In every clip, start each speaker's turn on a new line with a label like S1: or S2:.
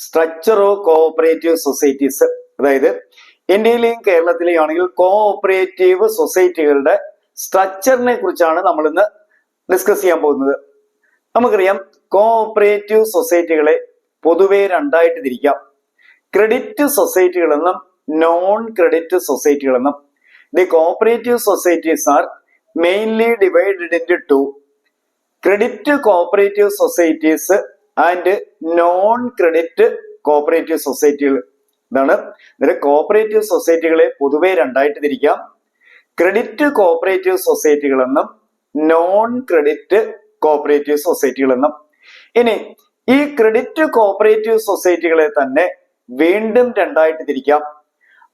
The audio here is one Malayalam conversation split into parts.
S1: Structure of cooperative societies. അതായത് ഇന്ത്യയിലെയും കേരളത്തിലെയും ആണെങ്കിൽ കോഓപ്പറേറ്റീവ് സൊസൈറ്റികളുടെ സ്ട്രക്ചറിനെ കുറിച്ചാണ് നമ്മൾ ഇന്ന് ഡിസ്കസ് ചെയ്യാൻ പോകുന്നത്. നമുക്കറിയാം കോഓപ്പറേറ്റീവ് സൊസൈറ്റികളെ പൊതുവെ രണ്ടായിട്ട് തിരിക്കാം. ക്രെഡിറ്റ് സൊസൈറ്റികളെന്നും നോൺ ക്രെഡിറ്റ് സൊസൈറ്റികളെന്നും. The cooperative societies are mainly divided into two: credit cooperative societies and non credit cooperative സൊസൈറ്റികൾ. ഇതാണ് ഇതിലെ കോഓപ്പറേറ്റീവ് സൊസൈറ്റികളെ പൊതുവെ രണ്ടായിട്ട് തിരിക്കാം. ക്രെഡിറ്റ് കോഓപ്പറേറ്റീവ് സൊസൈറ്റികളെന്നും നോൺ ക്രെഡിറ്റ് കോഓപ്പറേറ്റീവ് സൊസൈറ്റികളെന്നും. ഇനി ഈ ക്രെഡിറ്റ് കോഓപ്പറേറ്റീവ് സൊസൈറ്റികളെ തന്നെ വീണ്ടും രണ്ടായിട്ട് തിരിക്കാം.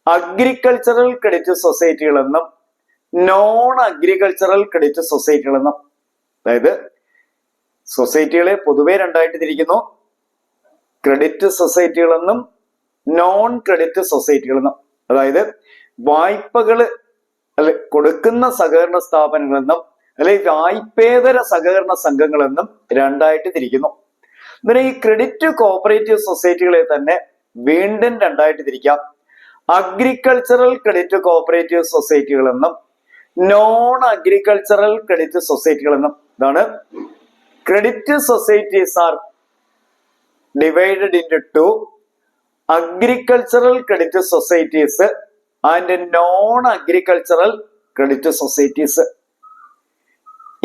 S1: അഗ്രികൾച്ചറൽ ക്രെഡിറ്റ് സൊസൈറ്റികളെന്നും നോൺ അഗ്രികൾച്ചറൽ ക്രെഡിറ്റ് സൊസൈറ്റികളെന്നും. അതായത് സൊസൈറ്റികളെ പൊതുവെ രണ്ടായിട്ട് തിരിക്കുന്നു: ക്രെഡിറ്റ് സൊസൈറ്റികളെന്നും നോൺ ക്രെഡിറ്റ് സൊസൈറ്റികളെന്നും. അതായത് വായ്പകള് കൊടുക്കുന്ന സഹകരണ സ്ഥാപനങ്ങളെന്നും അല്ലെങ്കിൽ വായ്പേതര സഹകരണ സംഘങ്ങളെന്നും രണ്ടായിട്ട് തിരിക്കുന്നു. പിന്നെ ഈ ക്രെഡിറ്റ് കോഓപ്പറേറ്റീവ് സൊസൈറ്റികളെ തന്നെ വീണ്ടും രണ്ടായിട്ട് തിരിക്കാം. അഗ്രികൾച്ചറൽ ക്രെഡിറ്റ് കോഓപ്പറേറ്റീവ് സൊസൈറ്റികളെന്നും നോൺ അഗ്രികൾച്ചറൽ ക്രെഡിറ്റ് സൊസൈറ്റികളെന്നും. ഇതാണ് credit societies are divided into two: agricultural credit societies and non agricultural credit societies.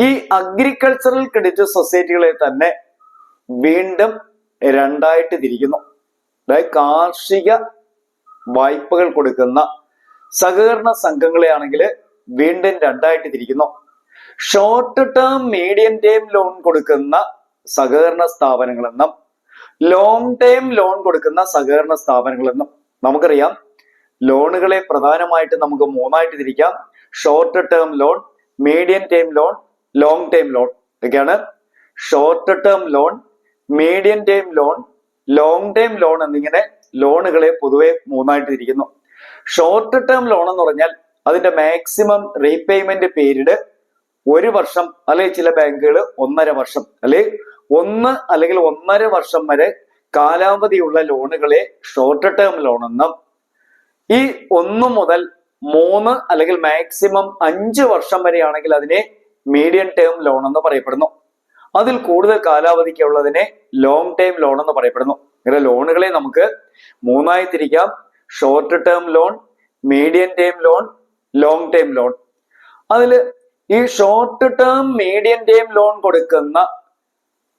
S1: ഈ അഗ്രികൾച്ചറൽ ക്രെഡിറ്റ് സൊസൈറ്റികളെ തന്നെ വീണ്ടും രണ്ടായിട്ട് തിരിക്കുന്നു. അതായത് കാർഷിക വായ്പകൾ കൊടുക്കുന്ന സഹകരണ സംഘങ്ങളെ ആണെങ്കിൽ വീണ്ടും രണ്ടായിട്ട് തിരിക്കുന്നു. Short term medium term loan കൊടുക്കുന്ന സഹകരണ സ്ഥാപനങ്ങളെന്നും ലോങ് ടേം ലോൺ കൊടുക്കുന്ന സഹകരണ സ്ഥാപനങ്ങളെന്നും. നമുക്കറിയാം ലോണുകളെ പ്രധാനമായിട്ട് നമുക്ക് മൂന്നായിട്ട് തിരിക്കാം: short term loan, medium term loan, long term loan. ഇതൊക്കെയാണ് short term loan, medium term loan, long term loan എന്നിങ്ങനെ ലോണുകളെ പൊതുവെ മൂന്നായിട്ട് തിരിക്കുന്നു. ഷോർട്ട് ടേം ലോൺ എന്ന് പറഞ്ഞാൽ അതിന്റെ മാക്സിമം റീപേയ്മെന്റ് പീരീഡ് 1 വർഷം, അല്ലെങ്കിൽ ചില ബാങ്കുകൾ 1.5 വർഷം, അല്ലെങ്കിൽ 1 അല്ലെങ്കിൽ 1.5 വർഷം വരെ കാലാവധിയുള്ള ലോണുകളെ ഷോർട്ട് ടേം ലോൺ എന്നും, ഈ 1 മുതൽ 3 അല്ലെങ്കിൽ മാക്സിമം 5 വർഷം വരെയാണെങ്കിൽ അതിനെ മീഡിയം ടേം ലോൺ എന്ന് പറയപ്പെടുന്നു. അതിൽ കൂടുതൽ കാലാവധിക്കുള്ളതിനെ ലോങ് ടേം ലോൺ എന്ന് പറയപ്പെടുന്നു. ഇങ്ങനെ ലോണുകളെ നമുക്ക് മൂന്നായി തിരിക്കാം: short term loan, medium term loan, long term loan. അതില് ഈ short term medium term loan കൊടുക്കുന്ന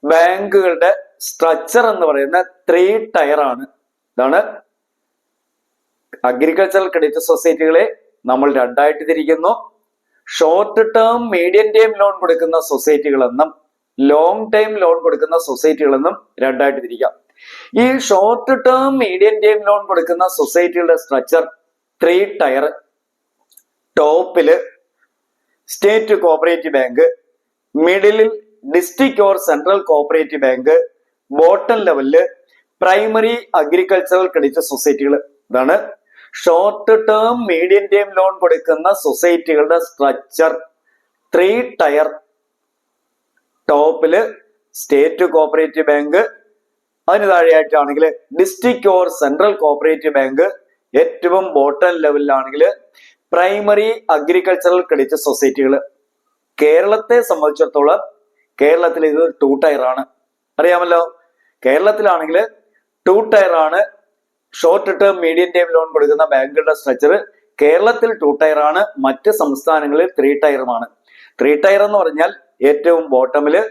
S1: ബാങ്കുകളുടെ സ്ട്രക്ചർ എന്ന് പറയുന്ന 3 ടയർ ആണ്. ഇതാണ് അഗ്രികൾച്ചറൽ ക്രെഡിറ്റ് സൊസൈറ്റികളെ നമ്മൾ രണ്ടായിട്ട് തിരിക്കുന്നു: short term medium term loan കൊടുക്കുന്ന സൊസൈറ്റികളെന്നും ലോങ് ടൈം ലോൺ കൊടുക്കുന്ന സൊസൈറ്റികളെന്നും രണ്ടായിട്ട് തിരിക്കാം. ഈ short term medium term loan കൊടുക്കുന്ന സൊസൈറ്റികളുടെ സ്ട്രക്ചർ 3 ടയർ. ടോപ്പില് സ്റ്റേറ്റ് കോഓപ്പറേറ്റീവ് ബാങ്ക്, മിഡിലിൽ district or central cooperative bank, bottom ലെവലില് പ്രൈമറി അഗ്രികൾച്ചറൽ ക്രെഡിറ്റ് സൊസൈറ്റികൾ. ഇതാണ് short term medium term loan കൊടുക്കുന്ന സൊസൈറ്റികളുടെ സ്ട്രക്ചർ 3 ടയർ. ടോപ്പില് സ്റ്റേറ്റ് കോഓപ്പറേറ്റീവ് ബാങ്ക്, അതിന് താഴെയായിട്ടാണെങ്കിൽ district or central cooperative bank, ഏറ്റവും ബോട്ടം ലെവലിലാണെങ്കിൽ പ്രൈമറി അഗ്രികൾച്ചറൽ ക്രെഡിറ്റ് സൊസൈറ്റികൾ. കേരളത്തെ സംബന്ധിച്ചിടത്തോളം കേരളത്തിൽ ഇത് 2 ടയർ ആണ്. അറിയാമല്ലോ, കേരളത്തിലാണെങ്കിൽ 2 ടയർ ആണ് short term medium term loan കൊടുക്കുന്ന ബാങ്കുകളുടെ സ്ട്രക്ചർ. കേരളത്തിൽ 2 ടയർ ആണ്, മറ്റ് സംസ്ഥാനങ്ങളിൽ 3 ടയറുമാണ്. 3 ടയർ എന്ന് പറഞ്ഞാൽ ഏറ്റവും ബോട്ടമില്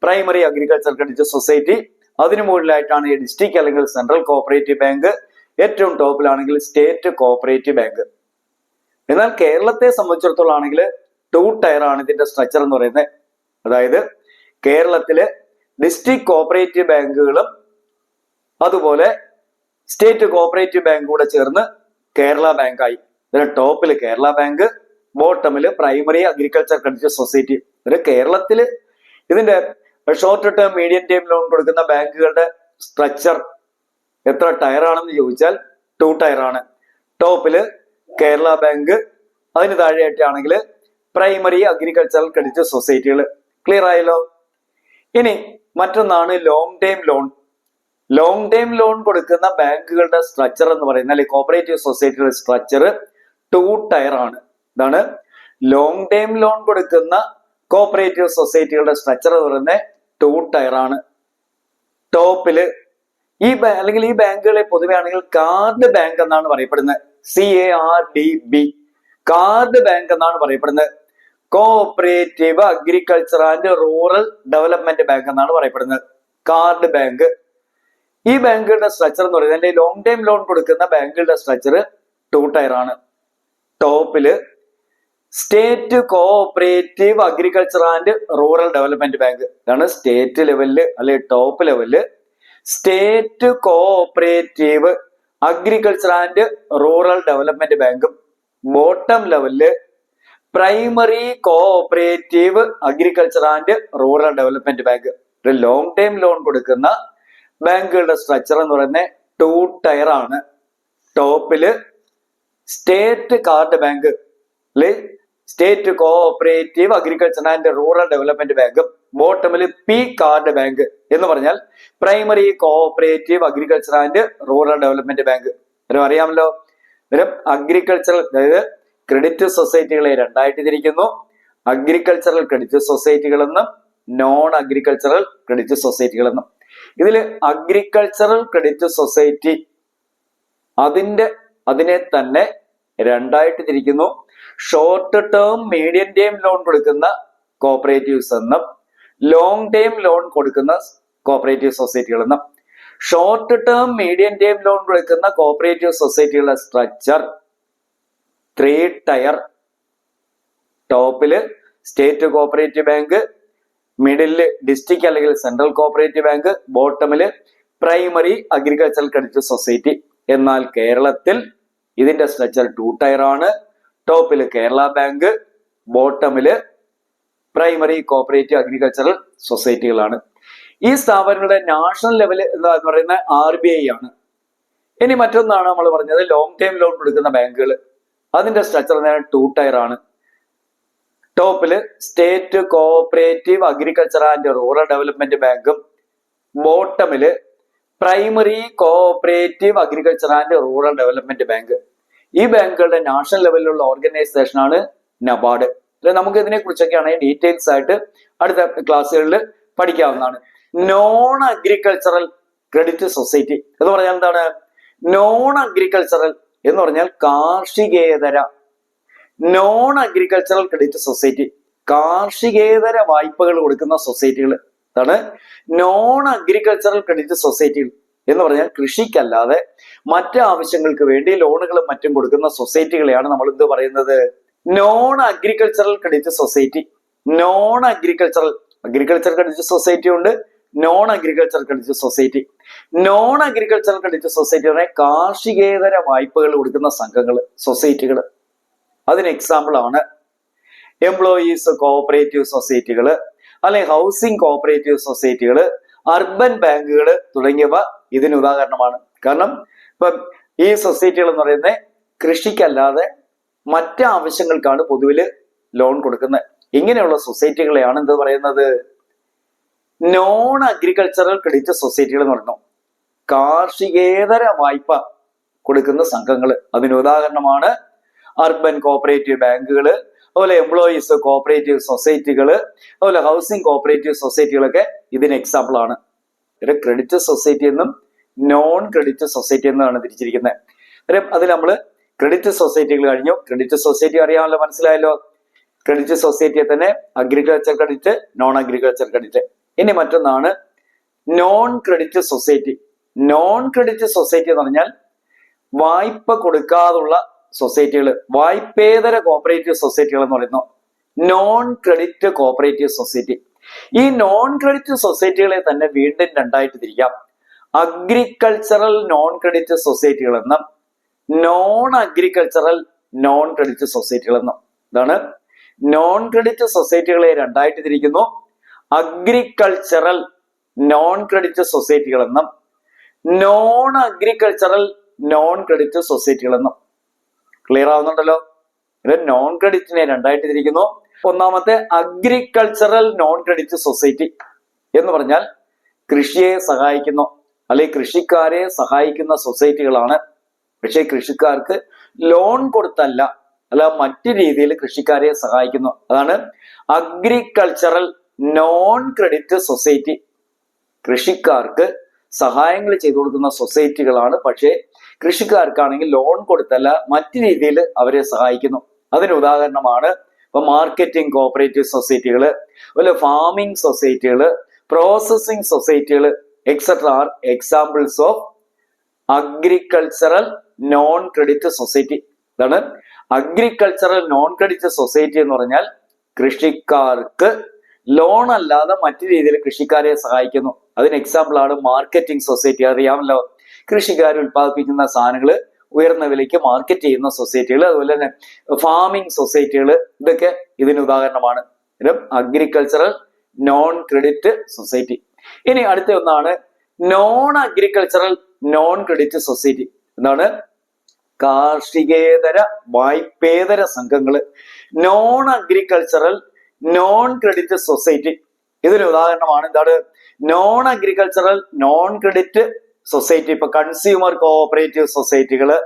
S1: പ്രൈമറി അഗ്രികൾച്ചർ ക്രെഡിറ്റ് സൊസൈറ്റി, അതിനു മുകളിലായിട്ടാണ് ഈ ഡിസ്ട്രിക്ട് അല്ലെങ്കിൽ സെൻട്രൽ കോഓപ്പറേറ്റീവ് ബാങ്ക്, ഏറ്റവും ടോപ്പിലാണെങ്കിൽ സ്റ്റേറ്റ് കോഓപ്പറേറ്റീവ് ബാങ്ക്. എന്നാൽ കേരളത്തെ സംബന്ധിച്ചിടത്തോളം ആണെങ്കിൽ 2 ടയർ ആണ് ഇതിന്റെ സ്ട്രക്ചർ എന്ന് പറയുന്നത്. അതായത് കേരളത്തിലെ ഡിസ്ട്രിക്ട് കോഓപ്പറേറ്റീവ് ബാങ്കുകളും അതുപോലെ സ്റ്റേറ്റ് കോഓപ്പറേറ്റീവ് ബാങ്ക് കൂടെ ചേർന്ന് കേരള ബാങ്കായി. ഇതിന് ടോപ്പിൽ കേരള ബാങ്ക്, ബോട്ടമില് പ്രൈമറി അഗ്രികൾച്ചർ ക്രെഡിറ്റ് സൊസൈറ്റി. ഇതിന് കേരളത്തില് ഇതിന്റെ short term medium term loan കൊടുക്കുന്ന ബാങ്കുകളുടെ സ്ട്രക്ചർ എത്ര ടയർ ആണെന്ന് ചോദിച്ചാൽ 2 ടയർ ആണ്. ടോപ്പില് കേരള ബാങ്ക്, അതിന് താഴെയായിട്ടാണെങ്കിൽ പ്രൈമറി അഗ്രികൾച്ചറൽ ക്രെഡിറ്റ് സൊസൈറ്റികൾ. ക്ലിയർ ആയല്ലോ. ഇനി മറ്റൊന്നാണ് long time loan. Long time loan കൊടുക്കുന്ന ബാങ്കുകളുടെ സ്ട്രക്ചർ എന്ന് പറയുന്നത്, അല്ലെങ്കിൽ കോപ്പറേറ്റീവ് സൊസൈറ്റിയുടെ സ്ട്രക്ചർ 2 ടയർ ആണ്. ഇതാണ് ലോങ് ടൈം ലോൺ കൊടുക്കുന്ന കോപ്പറേറ്റീവ് സൊസൈറ്റികളുടെ സ്ട്രക്ചർ എന്ന് പറയുന്നത് 2 ടയർ ആണ്. ടോപ്പില് അല്ലെങ്കിൽ ഈ ബാങ്കുകളെ പൊതുവെ ആണെങ്കിൽ കാർഡ് ബാങ്ക് എന്നാണ് പറയപ്പെടുന്നത്. CARDB, കാർഡ് ബാങ്ക് എന്നാണ് പറയപ്പെടുന്നത്. Cooperative agriculture and rural development bank എന്നാണ് പറയപ്പെടുന്നത്, കാർഡ് ബാങ്ക്. ഈ ബാങ്കുകളുടെ സ്ട്രക്ചർ എന്ന് പറയുന്നത്, അല്ലെങ്കിൽ ലോങ് ടൈം ലോൺ കൊടുക്കുന്ന ബാങ്കുകളുടെ സ്ട്രക്ചർ 2 ടയർ ആണ്. ടോപ്പില് state cooperative agriculture and rural development bank. ഇതാണ് സ്റ്റേറ്റ് ലെവലില് അല്ലെങ്കിൽ ടോപ്പ് ലെവലില് state cooperative agriculture and rural development ബാങ്കും ബോട്ടം ലെവലില് primary cooperative agriculture and rural development bank. Long time loan കൊടുക്കുന്ന ബാങ്കുകളുടെ സ്ട്രക്ചർ എന്ന് പറയുന്നത് 2 ടയർ ആണ്. ടോപ്പില് state CARD bank, state cooperative agriculture and rural development ബാങ്കും ബോട്ടമിൽ പി കാർഡ് ബാങ്ക് എന്ന് പറഞ്ഞാൽ primary cooperative agriculture and rural development bank. അറിയാമല്ലോ, അഗ്രികൾച്ചറൽ, അതായത് ക്രെഡിറ്റ് സൊസൈറ്റികളെ 2 ആയിട്ട് തിരിക്കുന്നു. അഗ്രികൾച്ചറൽ ക്രെഡിറ്റ് സൊസൈറ്റികൾ എന്നും നോൺ അഗ്രികൾച്ചറൽ ക്രെഡിറ്റ് സൊസൈറ്റികൾ എന്നും. ഇതിൽ അഗ്രികൾച്ചറൽ ക്രെഡിറ്റ് സൊസൈറ്റി അതിനെ തന്നെ 2 ആയിട്ട് തിരിക്കുന്നു. Short term medium time loan കൊടുക്കുന്ന കോപ്പറേറ്റീവ്സ് എന്നും ലോങ് ടൈം ലോൺ കൊടുക്കുന്ന കോപ്പറേറ്റീവ് സൊസൈറ്റികൾ എന്നും. Short term medium time loan കൊടുക്കുന്ന കോപ്പറേറ്റീവ് സൊസൈറ്റികളുടെ സ്ട്രക്ചർ 3 ടയർ. ടോപ്പില് state cooperative bank, middle district അല്ലെങ്കിൽ സെൻട്രൽ കോപ്പറേറ്റീവ് ബാങ്ക്, ബോട്ടമില് പ്രൈമറി അഗ്രികൾച്ചറൽ ക്രെഡിറ്റ് സൊസൈറ്റി. എന്നാൽ കേരളത്തിൽ ഇതിന്റെ സ്ട്രക്ചർ 2 ടയർ ആണ്. ടോപ്പില് കേരള ബാങ്ക്, ബോട്ടമില് പ്രൈമറി കോപ്പറേറ്റീവ് അഗ്രികൾച്ചറൽ സൊസൈറ്റികളാണ്. ഈ സ്ഥാപനങ്ങളുടെ നാഷണൽ ലെവൽ എന്ന് പറയുന്നത് RBI ആണ്. ഇനി മറ്റൊന്നാണ് നമ്മൾ പറഞ്ഞത് ലോങ് ടൈം ലോൺ കൊടുക്കുന്ന ബാങ്കുകൾ. അതിന്റെ സ്ട്രക്ചർ 2 ടയർ ആണ്. ടോപ്പില് state cooperative agriculture and rural development ബാങ്കും ബോട്ടമില് primary cooperative agriculture and rural development bank. ഈ ബാങ്കുകളുടെ നാഷണൽ ലെവലിലുള്ള ഓർഗനൈസേഷൻ ആണ് നബാർഡ്. നമുക്ക് ഇതിനെ കുറിച്ചൊക്കെയാണ് ഡീറ്റെയിൽസ് ആയിട്ട് അടുത്ത ക്ലാസ്സുകളിൽ പഠിക്കാവുന്നതാണ്. നോൺ അഗ്രികൾച്ചറൽ ക്രെഡിറ്റ് സൊസൈറ്റി എന്ന് പറഞ്ഞാൽ എന്താണ്? നോൺ അഗ്രികൾച്ചറൽ എന്ന് പറഞ്ഞാൽ കാർഷികേതര. നോൺ അഗ്രികൾച്ചറൽ ക്രെഡിറ്റ് സൊസൈറ്റി, കാർഷികേതര വായ്പകൾ കൊടുക്കുന്ന സൊസൈറ്റികൾ. അതാണ് നോൺ അഗ്രികൾച്ചറൽ ക്രെഡിറ്റ് സൊസൈറ്റികൾ എന്ന് പറഞ്ഞാൽ കൃഷിക്കല്ലാതെ മറ്റ് ആവശ്യങ്ങൾക്ക് വേണ്ടി ലോണുകളും മറ്റും കൊടുക്കുന്ന സൊസൈറ്റികളെയാണ് നമ്മൾ എന്ത് പറയുന്നത്? Non agricultural credit society. Non agricultural credit society ഉണ്ട്, non agricultural credit society. Non agricultural credit society പറഞ്ഞാൽ കാർഷികേതര വായ്പകൾ കൊടുക്കുന്ന സംഘങ്ങൾ, സൊസൈറ്റികൾ. അതിന് എക്സാമ്പിൾ ആണ് എംപ്ലോയീസ് കോഓപ്പറേറ്റീവ് സൊസൈറ്റികൾ, അല്ലെങ്കിൽ ഹൗസിംഗ് കോഓപ്പറേറ്റീവ് സൊസൈറ്റികൾ, അർബൻ ബാങ്കുകൾ തുടങ്ങിയവ ഇതിന് ഉദാഹരണമാണ്. കാരണം ഇപ്പം ഈ സൊസൈറ്റികൾ എന്ന് പറയുന്നത് കൃഷിക്കല്ലാതെ മറ്റ് ആവശ്യങ്ങൾക്കാണ് പൊതുവിൽ ലോൺ കൊടുക്കുന്നത്. ഇങ്ങനെയുള്ള സൊസൈറ്റികളെയാണ് എന്ത് പറയുന്നത്? നോൺ അഗ്രികൾച്ചറൽ ക്രെഡിറ്റ് സൊസൈറ്റികൾ എന്ന് പറയുന്നു. കാർഷികേതര വായ്പ കൊടുക്കുന്ന സംഘങ്ങൾ. അതിന് ഉദാഹരണമാണ് അർബൻ കോഓപ്പറേറ്റീവ് ബാങ്കുകൾ, അതുപോലെ എംപ്ലോയീസ് കോഓപ്പറേറ്റീവ് സൊസൈറ്റികൾ, അതുപോലെ ഹൗസിംഗ് കോഓപ്പറേറ്റീവ് സൊസൈറ്റികളൊക്കെ ഇതിന് എക്സാമ്പിൾ ആണ്. ക്രെഡിറ്റ് സൊസൈറ്റി എന്നും നോൺ ക്രെഡിറ്റ് സൊസൈറ്റി എന്നാണ് തിരിച്ചിരിക്കുന്നത്. അതിൽ നമ്മൾ ക്രെഡിറ്റ് സൊസൈറ്റികൾ കഴിഞ്ഞു. ക്രെഡിറ്റ് സൊസൈറ്റി അറിയാമല്ലോ, മനസ്സിലായല്ലോ. ക്രെഡിറ്റ് സൊസൈറ്റിയെ തന്നെ agriculture credit, non agriculture credit. ഇനി മറ്റൊന്നാണ് non credit society. Non credit society എന്ന് പറഞ്ഞാൽ വായ്പ കൊടുക്കാതുള്ള സൊസൈറ്റികൾ, വായ്പേതര കോപ്പറേറ്റീവ് സൊസൈറ്റികൾ എന്ന് പറയുന്നു. Non credit cooperative society. ഈ നോൺ ക്രെഡിറ്റ് സൊസൈറ്റികളെ തന്നെ വീണ്ടും 2 ആയിട്ട് തിരിക്കാം. അഗ്രികൾച്ചറൽ നോൺ ക്രെഡിറ്റ് സൊസൈറ്റികൾ എന്നും നോൺ അഗ്രികൾച്ചറൽ നോൺ ക്രെഡിറ്റ് സൊസൈറ്റികൾ എന്നും. ഇതാണ് നോൺ ക്രെഡിറ്റ് സൊസൈറ്റികളെ 2 ആയിട്ട് തിരിക്കുന്നു. അഗ്രികൾച്ചറൽ നോൺ ക്രെഡിറ്റ് സൊസൈറ്റികൾ എന്നും നോൺ അഗ്രികൾച്ചറൽ നോൺ ക്രെഡിറ്റ് സൊസൈറ്റികൾ എന്നും. ക്ലിയർ ആവുന്നുണ്ടല്ലോ? നോൺ ക്രെഡിറ്റിനെ 2 ആയിട്ട് തിരിക്കുന്നു. ഒന്നാമത്തെ അഗ്രികൾച്ചറൽ നോൺ ക്രെഡിറ്റ് സൊസൈറ്റി എന്ന് പറഞ്ഞാൽ കൃഷിയെ സഹായിക്കുന്നു, അല്ലെങ്കിൽ കൃഷിക്കാരെ സഹായിക്കുന്ന സൊസൈറ്റികളാണ്. പക്ഷെ കൃഷിക്കാർക്ക് ലോൺ കൊടുത്തല്ല, അല്ല മറ്റു രീതിയിൽ കൃഷിക്കാരെ സഹായിക്കുന്നു. അതാണ് അഗ്രികൾച്ചറൽ നോൺ ക്രെഡിറ്റ് സൊസൈറ്റി. കൃഷിക്കാർക്ക് സഹായങ്ങൾ ചെയ്തു കൊടുക്കുന്ന സൊസൈറ്റികളാണ്. പക്ഷേ കൃഷിക്കാർക്കാണെങ്കിൽ ലോൺ കൊടുത്തല്ല മറ്റു രീതിയിൽ അവരെ സഹായിക്കുന്നു. അതിന് ഉദാഹരണമാണ് ഇപ്പൊ മാർക്കറ്റിംഗ് കോഓപ്പറേറ്റീവ് സൊസൈറ്റികള്, അതുപോലെ ഫാമിംഗ് സൊസൈറ്റികള്, പ്രോസസിംഗ് സൊസൈറ്റികള് etcetera are examples of agricultural non credit society. ഇതാണ് അഗ്രികൾച്ചറൽ നോൺ ക്രെഡിറ്റ് സൊസൈറ്റി എന്ന് പറഞ്ഞാൽ കൃഷിക്കാർക്ക് ലോൺ അല്ലാതെ മറ്റു രീതിയിൽ കൃഷിക്കാരെ സഹായിക്കുന്നു. അതിന് എക്സാമ്പിൾ ആണ് മാർക്കറ്റിംഗ് സൊസൈറ്റി. അറിയാമല്ലോ, കൃഷിക്കാർ ഉൽപ്പാദിപ്പിക്കുന്ന സാധനങ്ങൾ ഉയർന്ന വിലയ്ക്ക് മാർക്കറ്റ് ചെയ്യുന്ന സൊസൈറ്റികൾ, അതുപോലെ തന്നെ ഫാമിംഗ് സൊസൈറ്റികൾ, ഇതൊക്കെ ഇതിന് ഉദാഹരണമാണ്. Agricultural non credit society. ഇനി അടുത്ത ഒന്നാണ് non agricultural non credit society. എന്താണ്? കാർഷികേതര വായ്പേതര സംഘങ്ങള്, non agricultural non credit society. ഇതിന് ഉദാഹരണമാണ് എന്താണ്? Non agricultural non credit society. ഇപ്പൊ കൺസ്യൂമർ കോഓപ്പറേറ്റീവ് സൊസൈറ്റികള്,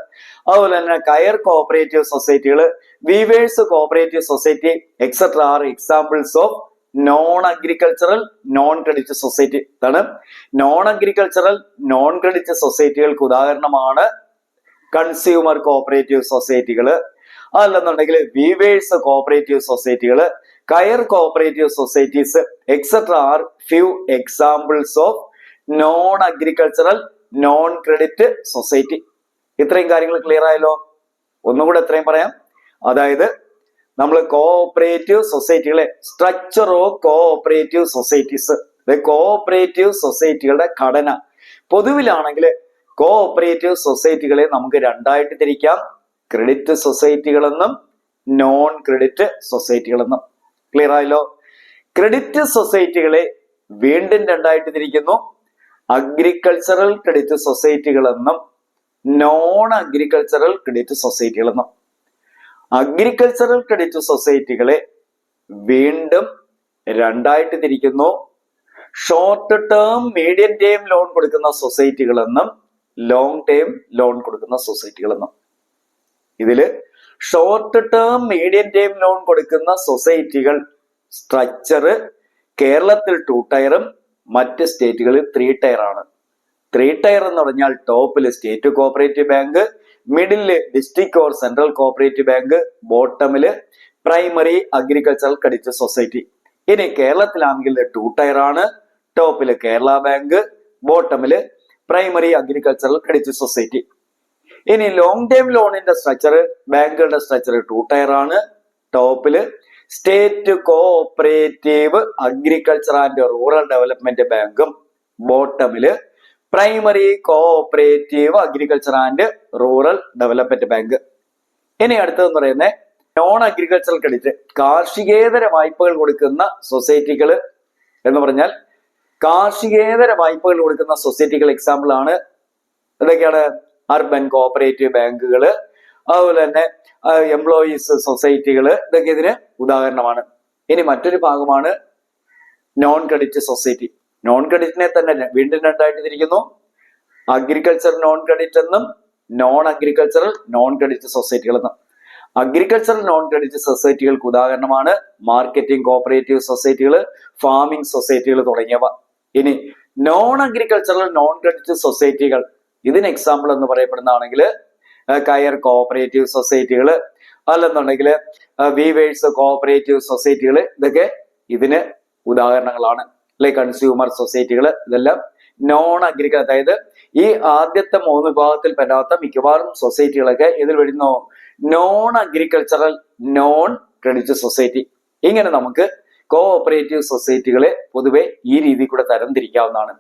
S1: അതുപോലെ തന്നെ കയർ കോഓപ്പറേറ്റീവ് സൊസൈറ്റികള്, weavers cooperative society etcetera are examples of non agricultural non credit society. ഇതാണ് നോൺ അഗ്രികൾച്ചറൽ നോൺ ക്രെഡിറ്റ് സൊസൈറ്റികൾക്ക് ഉദാഹരണമാണ് കൺസ്യൂമർ കോഓപ്പറേറ്റീവ് സൊസൈറ്റികള്, അതല്ലെന്നുണ്ടെങ്കിൽ വീവേഴ്സ് കോഓപ്പറേറ്റീവ് സൊസൈറ്റികള്, കയർ cooperative societies etcetera are few examples of non agricultural non credit society. ഇത്രയും കാര്യങ്ങൾ ക്ലിയർ ആയല്ലോ. ഒന്നുകൂടെ എത്രയും പറയാം. അതായത് നമ്മൾ കോഓപ്പറേറ്റീവ് സൊസൈറ്റികളെ, structure of cooperative societies, cooperative സൊസൈറ്റികളുടെ ഘടന. പൊതുവിലാണെങ്കിൽ കോഓപ്പറേറ്റീവ് സൊസൈറ്റികളെ നമുക്ക് രണ്ടായിട്ട് തിരിക്കാം, ക്രെഡിറ്റ് സൊസൈറ്റികളെന്നും നോൺ ക്രെഡിറ്റ് സൊസൈറ്റികളെന്നും. ക്ലിയർ ആയല്ലോ. ക്രെഡിറ്റ് സൊസൈറ്റികളെ വീണ്ടും രണ്ടായിട്ട് തിരിക്കുന്നു, അഗ്രികൾച്ചറൽ ക്രെഡിറ്റ് സൊസൈറ്റികളെന്നും നോൺ അഗ്രികൾച്ചറൽ ക്രെഡിറ്റ് സൊസൈറ്റികളെന്നും. അഗ്രികൾച്ചറൽ ക്രെഡിറ്റ് സൊസൈറ്റികളെ വീണ്ടും രണ്ടായിട്ട് തിരിക്കുന്നു, short term medium term loan കൊടുക്കുന്ന സൊസൈറ്റികളെന്നും ലോങ് ടേം ലോൺ കൊടുക്കുന്ന സൊസൈറ്റികളെന്നും. ഇതില് short term medium term loan കൊടുക്കുന്ന സൊസൈറ്റികൾ സ്ട്രക്ചർ കേരളത്തിൽ 2 ടയറും മറ്റ് സ്റ്റേറ്റുകളിൽ 3 ടയർ ആണ്. 3 ടയർ എന്ന് പറഞ്ഞാൽ ടോപ്പിൽ state cooperative bank, middle district or central cooperative bank, ബോട്ടമില് പ്രൈമറി അഗ്രികൾച്ചറൽ ക്രെഡിറ്റ് സൊസൈറ്റി. ഇനി കേരളത്തിലാണെങ്കിൽ 2 ടയർ ആണ്, ടോപ്പില് കേരള ബാങ്ക്, ബോട്ടമില് പ്രൈമറി അഗ്രികൾച്ചറൽ ക്രെഡിറ്റ് സൊസൈറ്റി. ഇനി ലോങ് ടേം ലോണിന്റെ സ്ട്രക്ചർ, ബാങ്കുകളുടെ സ്ട്രക്ചർ 2 ടയർ ആണ്, ടോപ്പില് state cooperative agriculture and rural development ബാങ്കും, ബോട്ടമില് primary cooperative agriculture and rural development bank. ഇനി അടുത്തതെന്ന് പറയുന്നത് നോൺ അഗ്രികൾച്ചറൽ ക്രെഡിറ്റ്, കാർഷികേതര വായ്പകൾ കൊടുക്കുന്ന സൊസൈറ്റികൾ എന്ന് പറഞ്ഞാൽ കാർഷികേതര വായ്പകൾ കൊടുക്കുന്ന സൊസൈറ്റികൾ എക്സാമ്പിൾ ആണ്. ഇതൊക്കെയാണ് അർബൻ കോഓപ്പറേറ്റീവ് ബാങ്കുകള്, അതുപോലെ തന്നെ എംപ്ലോയീസ് സൊസൈറ്റികള്, ഇതൊക്കെ ഇതിന് ഉദാഹരണമാണ്. ഇനി മറ്റൊരു ഭാഗമാണ് നോൺ ക്രെഡിറ്റ് സൊസൈറ്റി. നോൺ ക്രെഡിറ്റിനെ തന്നെ വീണ്ടും രണ്ടായിട്ട് തിരിക്കുന്നു, അഗ്രികൾച്ചർ നോൺ ക്രെഡിറ്റ് എന്നും നോൺ അഗ്രികൾച്ചറൽ നോൺ ക്രെഡിറ്റ് സൊസൈറ്റികൾ എന്നും. അഗ്രികൾച്ചറൽ നോൺ ക്രെഡിറ്റ് സൊസൈറ്റികൾക്ക് ഉദാഹരണമാണ് മാർക്കറ്റിംഗ് കോഓപ്പറേറ്റീവ് സൊസൈറ്റികൾ, ഫാമിംഗ് സൊസൈറ്റികൾ തുടങ്ങിയവ. ഇനി നോൺ അഗ്രികൾച്ചറൽ നോൺ ക്രെഡിറ്റ് സൊസൈറ്റികൾ, ഇതിന് എക്സാമ്പിൾ എന്ന് പറയപ്പെടുന്നതാണെങ്കിൽ കയർ കോഓപ്പറേറ്റീവ് സൊസൈറ്റികൾ, അല്ലെന്നുണ്ടെങ്കിൽ വീവേഴ്സ് കോഓപ്പറേറ്റീവ് സൊസൈറ്റികൾ, ഇതൊക്കെ ഇതിന് ഉദാഹരണങ്ങളാണ്. അല്ലെ കൺസ്യൂമർ സൊസൈറ്റികൾ, ഇതെല്ലാം നോൺ അഗ്രികൾച്ചർ. അതായത് ഈ ആദ്യത്തെ 3 വിഭാഗത്തിൽ പെടാത്ത മിക്കവാറും സൊസൈറ്റികളൊക്കെ ഇതിൽ വരുന്നു non agricultural non credit society. ഇങ്ങനെ നമുക്ക് കോഓപ്പറേറ്റീവ് സൊസൈറ്റികളെ പൊതുവെ ഈ രീതിയിൽ കൂടെ തരംതിരിക്കാവുന്നതാണ്.